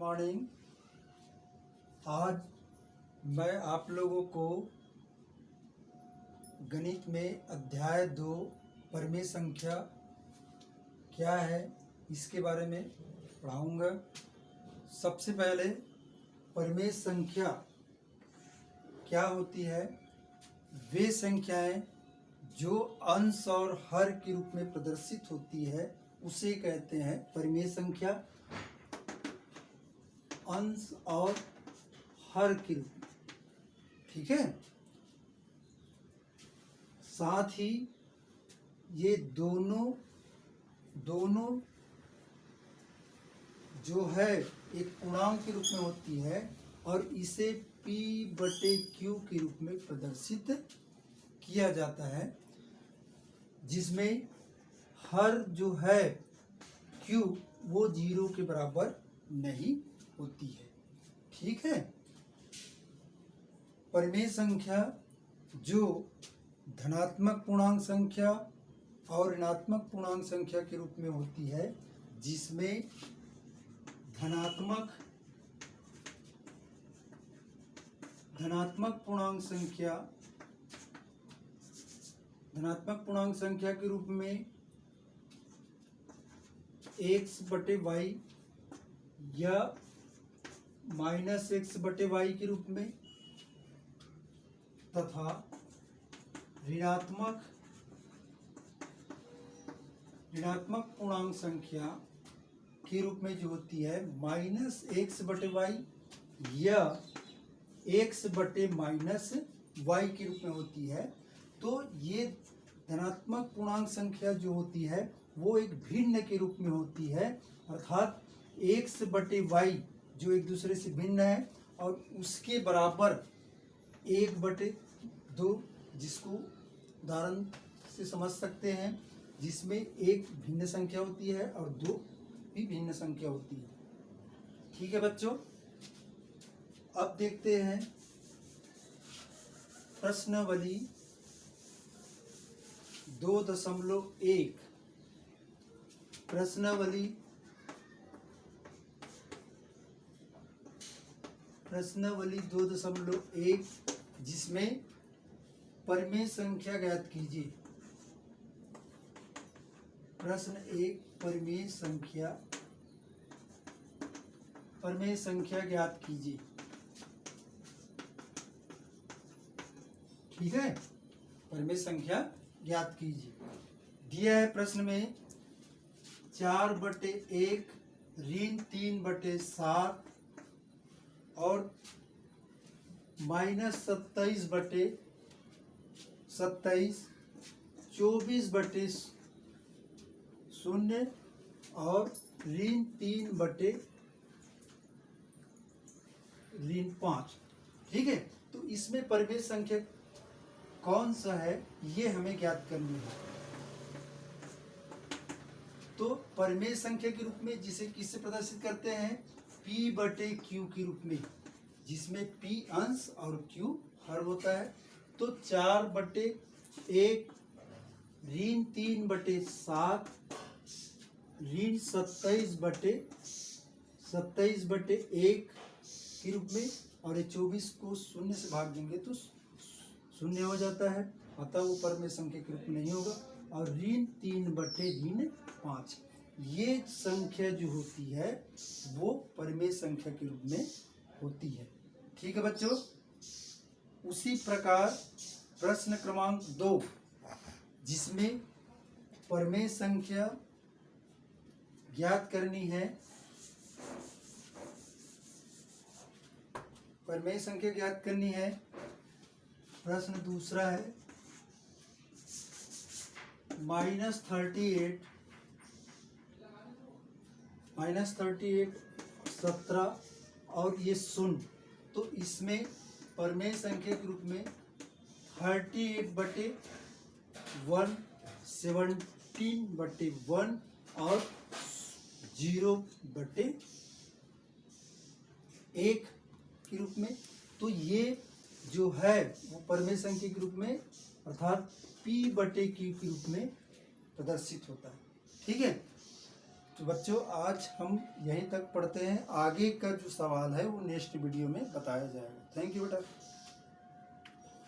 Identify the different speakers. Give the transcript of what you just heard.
Speaker 1: Morning. आज मैं आप लोगों को गणित में अध्याय 2 परिमेय संख्या क्या है इसके बारे में पढ़ाऊंगा। सबसे पहले परिमेय संख्या क्या होती है। वे संख्याएं जो अंश और हर के रूप में प्रदर्शित होती है उसे कहते हैं परिमेय संख्या। अंश और हर के रूप में, ठीक है। साथ ही ये दोनों जो है एक पूर्णांक के रूप में होती है और इसे P/Q के रूप में प्रदर्शित किया जाता है, जिसमें हर जो है Q वो 0 के बराबर नहीं होती है, ठीक है। परिमेय संख्या जो धनात्मक पूर्णांक संख्या और ऋणात्मक पूर्णांक संख्या के रूप में होती है, जिसमें धनात्मक पूर्णांक संख्या के रूप में x/y या -x/y के रूप में, तथा ऋणात्मक पूर्णांक संख्या के रूप में जो होती है -x/y या x/-y के रूप में होती है। तो ये धनात्मक पूर्णांक संख्या जो होती है वो एक भिन्न के रूप में होती है, अर्थात x/y जो एक दूसरे से भिन्न है और उसके बराबर 1/2, जिसको उदाहरण से समझ सकते हैं, जिसमें एक भिन्न संख्या होती है और 2 भी भिन्न संख्या होती है, ठीक है बच्चों। अब देखते हैं प्रश्नावली 2.1। प्रश्नावली 2.1 जिसमें परिमेय संख्या ज्ञात कीजिए। प्रश्न 1, परिमेय संख्या ज्ञात कीजिए, ठीक है। परिमेय संख्या ज्ञात कीजिए। दिया है प्रश्न में 4/1 ऋण 3/7 और -27/27 24/0 और ऋण 3/5, ठीक है। तो इसमें परिमेय संख्या कौन सा है ये हमें ज्ञात करनी है। तो परिमेय संख्या के रूप में जिसे किससे प्रदर्शित करते हैं, P/Q के रूप में, जिसमें P अंश और Q हर होता है। तो 4/1 ऋण 3/7 ऋण 27/1 के रूप में, और ये 24 को 0 से भाग देंगे तो 0 हो जाता है, अतः वो परिमेय संख्या के रूप में नहीं होगा। और ऋण 3/5 ये संख्या जो होती है वो परिमेय संख्या के रूप में होती है, ठीक है बच्चों। उसी प्रकार प्रश्न क्रमांक 2 जिसमें परिमेय संख्या ज्ञात करनी है। परिमेय संख्या ज्ञात करनी है। प्रश्न दूसरा है -38 17 और ये 0। तो इसमें परिमेय संख्या के रूप में 38/1 17/1 और 0/1 के रूप में। तो ये जो है वो परिमेय संख्या के रूप में अर्थात P/Q के रूप में प्रदर्शित होता है, ठीक है। तो बच्चों आज हम यहीं तक पढ़ते हैं, आगे का जो सवाल है वो नेक्स्ट वीडियो में बताया जाएगा। थैंक यू बेटा।